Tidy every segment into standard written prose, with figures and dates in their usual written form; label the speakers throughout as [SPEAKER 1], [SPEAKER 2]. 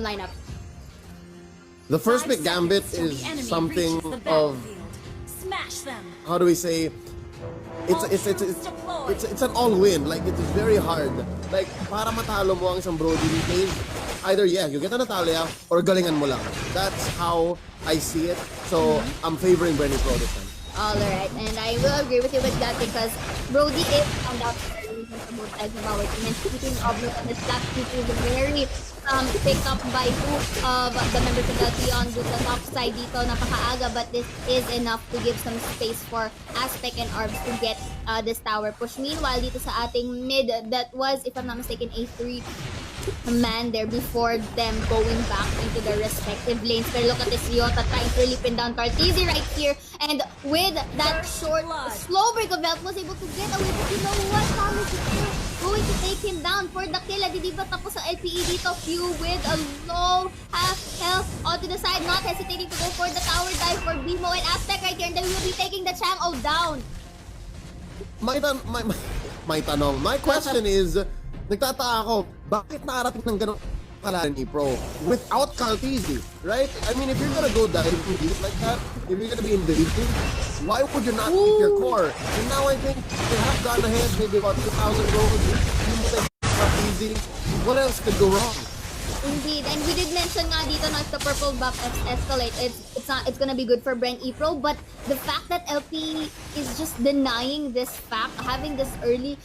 [SPEAKER 1] lineup.
[SPEAKER 2] The first pick gambit is something of, how do we say, it's an all win. Like, it's very hard. Like, para matalo mo ang isang Brody these days, either you get a Natalia or galingan mo lang. That's how I see it. So I'm favoring Bren Epro this time.
[SPEAKER 1] Alright, and I will agree with you with that because Brody is found out from both sides of our team. And speaking of the FLAPTZY is very picked up by two of the members of the LP on the top side dito, napakaaga, but this is enough to give some space for Aztec and ARVS to get this tower push. Meanwhile, dito sa ating mid, that was, if I'm not mistaken, a 3 man there before them going back into their respective lanes. But look at this RYOTA trying to really pin down KARLTZY right here, and with that short slow break of health was able to get away. But you know what, Thomas is going to take him down for the kill. Di ba tapos sa LPE dito? FLAPTZY with a low half health onto the side, not hesitating to go for the tower dive for BEEMO and Aztec right here, and they will be taking the Chang'o down.
[SPEAKER 2] My question is, nagtataka ako, bakit nakarating ng ganun kalaban ni Pro without KARLTZY, right? I mean, if you're gonna go dive deep like that, if you're gonna be in the lead, why would you not keep your core? And now I think they have gone ahead, maybe about 2,000 goals, KARLTZY. What else could go wrong?
[SPEAKER 1] Indeed, and we did mention nga dito na if the purple buff escalate, it's gonna be good for Bren Epro, but the fact that LP is just denying this fact, having this early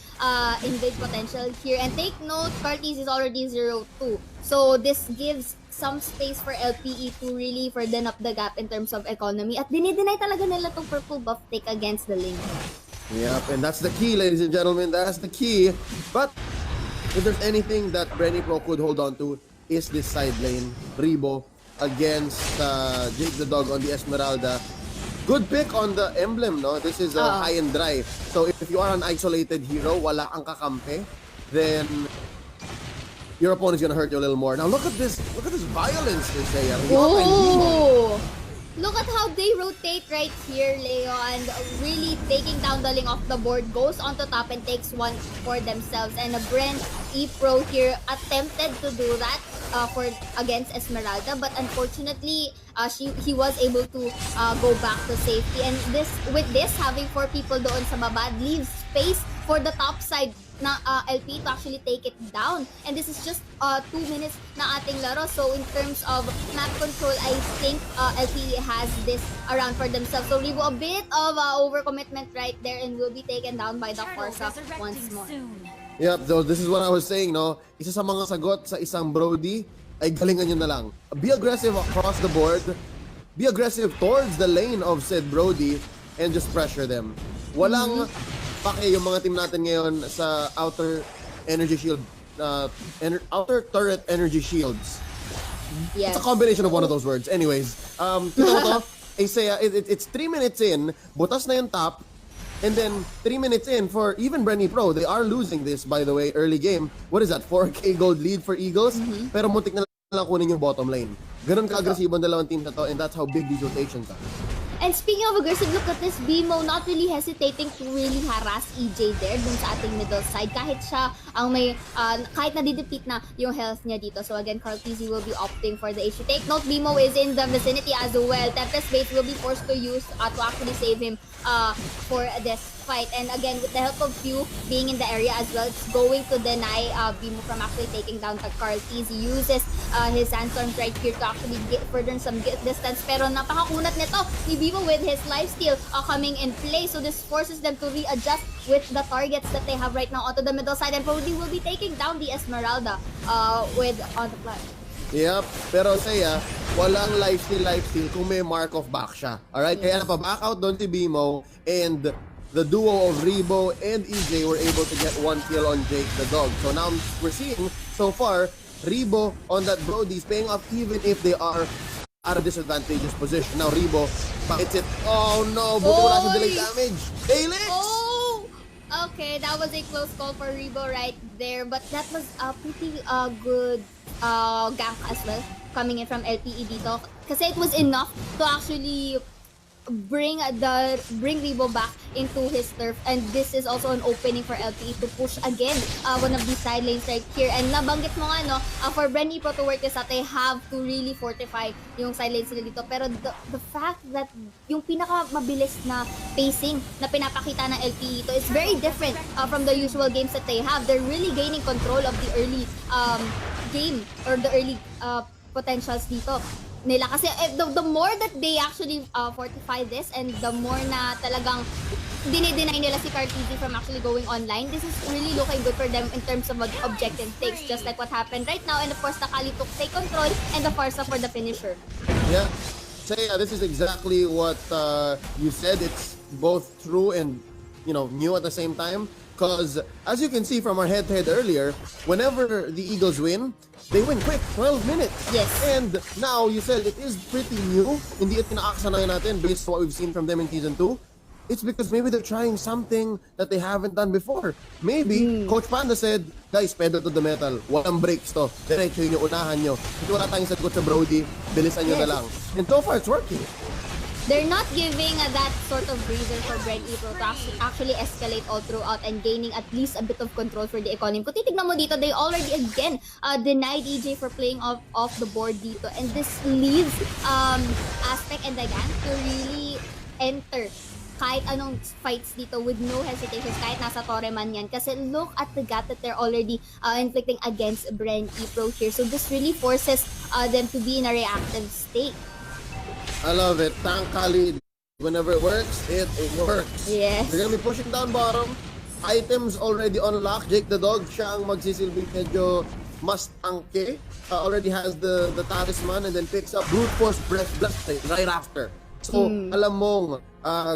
[SPEAKER 1] invade potential here, and take note, KARLTZY is already 0-2, so this gives some space for LPE to really further up the gap in terms of economy, at dinideny talaga nila tong purple buff take against the lane.
[SPEAKER 2] Yep, and that's the key, ladies and gentlemen, that's the key. But if there's anything that Bren Epro could hold on to, is this side lane, RIBO against JAKETHEDOG on the Esmeralda. Good pick on the emblem, no? This is high and dry. So if you are an isolated hero, wala kang kakampi, then your opponent's gonna hurt you a little more. Now look at this violence, Isaiah.
[SPEAKER 1] Oh! Look at how they rotate right here, Leo, and really taking down the link off the board, goes onto top and takes one for themselves. And Bren Epro here attempted to do that against Esmeralda, but unfortunately, he was able to go back to safety. And with this, having 4 people doon sa baba leaves space for the top side na LP to actually take it down. And this is just 2 minutes na ating laro. So in terms of map control, I think LP has this around for themselves. So RIBO a bit of overcommitment right there and will be taken down by the Forza once more.
[SPEAKER 2] Yep, so this is what I was saying, no? Isa sa mga sagot sa isang Brody ay galingan nyo na lang. Be aggressive across the board. Be aggressive towards the lane of said Brody and just pressure them. Walang pake yung mga team natin ngayon sa outer energy shield, outer turret energy shields.
[SPEAKER 1] Yes.
[SPEAKER 2] It's a combination of one of those words. Anyways, it's 3 minutes in, butas na yung top, and then 3 minutes in for even Bren Epro. They are losing this, by the way, early game. What is that? 4K gold lead for Eagles? Pero muntik na lang kunin yung bottom lane. Ganun ka-agresibo ang dalawang team na to, and that's how big these rotations are.
[SPEAKER 1] And speaking of aggressive, look at this BEEMO not really hesitating to really harass EJ there dun sa ating middle side. Kahit siya ang may, kahit na-defeat na yung health niya dito. So again, KARLTZY will be opting for the issue. Take note, BEEMO is in the vicinity as well. Tempest Bait will be forced to use to actually save him for this fight. And again, with the help of FLAPTZY being in the area as well, it's going to deny BEEMO from actually taking down the KARLTZY. Uses his sandstorms right here to actually get further some distance. Pero napakakunat nito ni BEEMO with his lifesteal coming in play. So this forces them to readjust with the targets that they have right now onto the middle side. And probably will be taking down the Esmeralda with on the flank.
[SPEAKER 2] Yep, pero saya, walang lifesteal kung may mark of back siya. Alright, kaya napaback out doon si BEEMO, and the duo of RIBO and EJ were able to get 1 kill on JAKETHEDOG. So now we're seeing, so far, RIBO on that Brody is paying off even if they are at a disadvantageous position. Now RIBO hits it. Oh no, buti wala sa delay damage. Helix!
[SPEAKER 1] Oh! Okay, that was a close call for RIBO right there, but that was a pretty good gank as well coming in from LPE dito. Kasi it was enough to actually bring RIBO back into his turf, and this is also an opening for LPE to push again one of these side lanes right here. And nabanggit mo nga, no, for Bren Epro to work this out, they have to really fortify yung side lanes nila dito. Pero the fact that yung pinaka mabilis na pacing na pinapakita ng LPE ito is very different from the usual games that they have. They're really gaining control of the early game or the early potentials dito nila, kasi the more that they actually fortify this, and the more na talagang dinideny nila si KARLTZY from actually going online, this is really looking good for them in terms of objective takes, just like what happened right now. And of course, the Kali took take control and the Farsa for the finisher.
[SPEAKER 2] Yeah, so yeah, this is exactly what you said. It's both true and new at the same time. Because as you can see from our head-to-head earlier, whenever the Eagles win, they win quick, 12 minutes.
[SPEAKER 1] Yes.
[SPEAKER 2] And now, you said it is pretty new. Hindi ito nakakasanayan natin based on what we've seen from them in Season 2. It's because maybe they're trying something that they haven't done before. Maybe, Coach Panda said, guys, pedal to the metal. Walang breaks to. Diretso yun yung unahan nyo. Ito wala tayong sagot sa Brody. Bilisan nyo na lang. And so far, it's working.
[SPEAKER 1] They're not giving that sort of reason for Bren Epro to actually escalate all throughout and gaining at least a bit of control for the economy. Kung titignan mo dito, they already again denied EJ for playing off the board dito. And this leaves Aspect and Dagan to really enter kahit anong fights dito with no hesitations, kahit nasa Torre man yan. Kasi look at the gap that they're already inflicting against Bren Epro here. So this really forces them to be in a reactive state.
[SPEAKER 2] I love it. Tank Khalid. Whenever it works, it works.
[SPEAKER 1] Yes.
[SPEAKER 2] They're gonna be pushing down bottom. Items already unlocked. JAKETHEDOG, siya ang magsisilbing medyo mas tangke. Already has the talisman and then picks up brute force blast right after. So, alam mong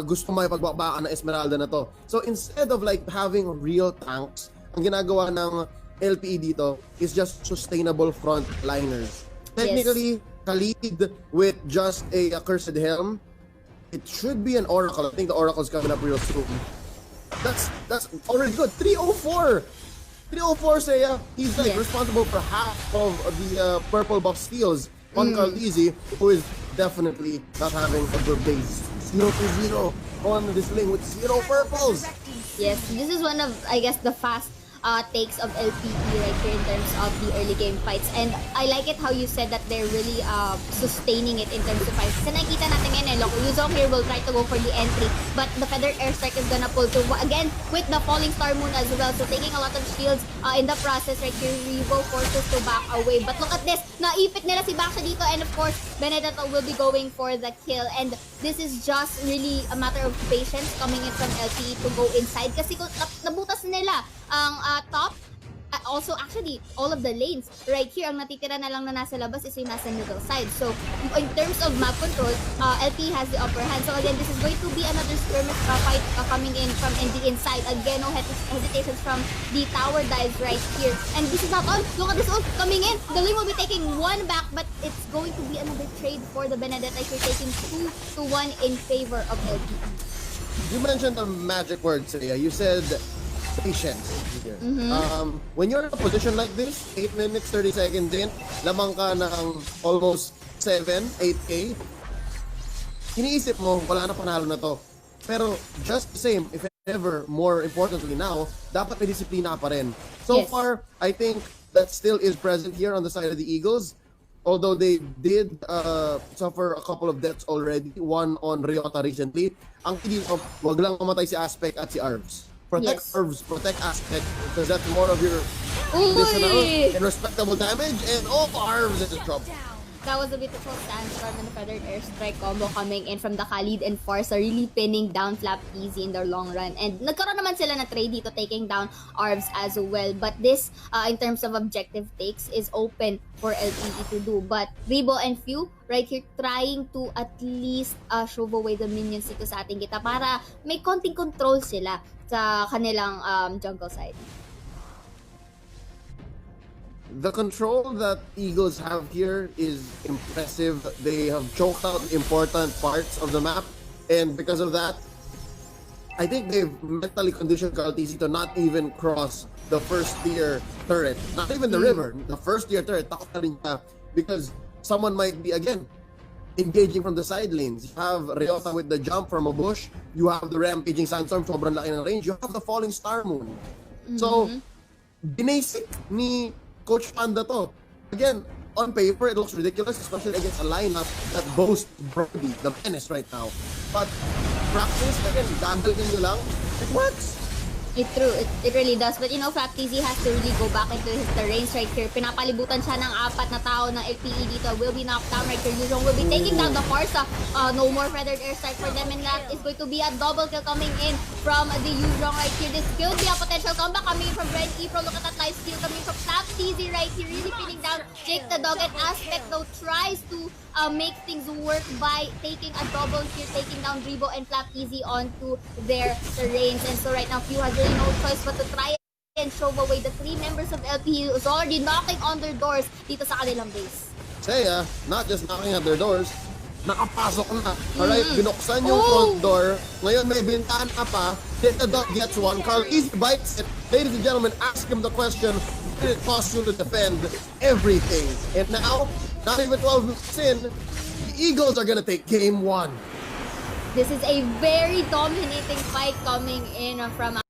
[SPEAKER 2] gusto may pagbabaka na Esmeralda na to. So, instead of like having real tanks, ang ginagawa ng LPE dito is just sustainable frontliners. Technically, Khalid with just a cursed helm, it should be an oracle. I think the oracle's coming up real soon. That's already good. 304 Seiya. He's like responsible for half of the purple buff steals on KARLTZY, who is definitely not having a good base. 0-0 on this lane with 0 purples.
[SPEAKER 1] Yes, this is one of, I guess, the fast takes of LPE right here in terms of the early game fights. And I like it how you said that they're really sustaining it in terms of fights. Kasi nakikita natin ngayon, Yuzong here will try to go for the entry, but the Feather Airstrike is gonna pull through again with the Falling Star Moon as well. So taking a lot of shields in the process right here. RIBO forces to back away. But look at this, naipit nila si Baksha dito, and of course, Benedetto will be going for the kill. And this is just really a matter of patience coming in from LPE to go inside. Kasi kung nabutas nila ang top, also actually all of the lanes right here, ang natitira na lang na nasa labas is yung nasa middle side. So in terms of map control, LP has the upper hand. So again, this is going to be another skirmish fight coming in from the inside. Again, no hesitations from the tower dives right here. And this is not all. Look at this ult coming in. The lane will be taking one back, but it's going to be another trade for the Benedetta here, taking 2-1 in favor of LP.
[SPEAKER 2] You mentioned the magic word, Seiya. You said patience. When you're in a position like this, 8 minutes, 30 seconds in, lamang ka ng almost 7, 8K, iniisip mo, wala na, panalo na to. Pero just the same, if ever, more importantly now, dapat may disiplina pa rin. So far, I think that still is present here on the side of the Eagles. Although they did suffer a couple of deaths already, one on RYOTA recently. Ang dito, wag lang mamatay si Aspect at si ARVS. Protect ARVS, protect Aspect, because that's more of your additional and respectable damage, and ARVS is in trouble.
[SPEAKER 1] That was a beautiful sandstorm and the Feathered Airstrike combo coming in from the Khalid and Farsa, really pinning down FLAPTZY in their long run. And nagkaroon naman sila na trade dito, taking down ARVS as well. But this, in terms of objective takes, is open for LPE to do. But RIBO and FEWW right here trying to at least shove away the minions dito sa ating kita para may konting control sila sa kanilang jungle side.
[SPEAKER 2] The control that Eagles have here is impressive. They have choked out important parts of the map, and because of that, I think they've mentally conditioned KARLTZY to not even cross the first tier turret. Not even the river, the first tier turret, because someone might be, again, engaging from the side lanes. You have RYOTA with the jump from a bush. You have the rampaging Sandstorm, sobrang laki ng range. You have the falling Star Moon. So, binasic ni Coach Panda to. Again, on paper, it looks ridiculous, especially against a lineup that boasts Brody, the menace right now. But practice, again, gagawin nyo lang, it works.
[SPEAKER 1] It's true, it really does. But you know, FLAPTZY has to really go back into his terrains right here. Pinapalibutan siya ng 4 na tao ng LPE dito. Will be knocked down right here. Yuzhong will be taking down the Farsa. No more feathered airstrike for them, and that is going to be a double kill coming in from the Yuzhong right here. This could be a potential comeback coming in from Bren Epro. Look at that life steal coming from FLAPTZY right here. Really pinning down JAKETHEDOG, and Aspect though tries to make things work by taking a double here, taking down RIBO and FLAPTZY onto their terrains. And so right now, FEWWW has really no choice but to try and shove away the 3 members of LPE who's already knocking on their doors dito sa kanilang base.
[SPEAKER 2] Say, not just knocking at their doors, nakapasok na. Alright, binuksan yung front door. Ngayon may bintana pa. JAKETHEDOG gets one. KARLTZY bites it. Ladies and gentlemen, ask him the question, did it cost you to defend everything? And now, not even 12 minutes in, the Eagles are gonna take game 1.
[SPEAKER 1] This is a very dominating fight coming in from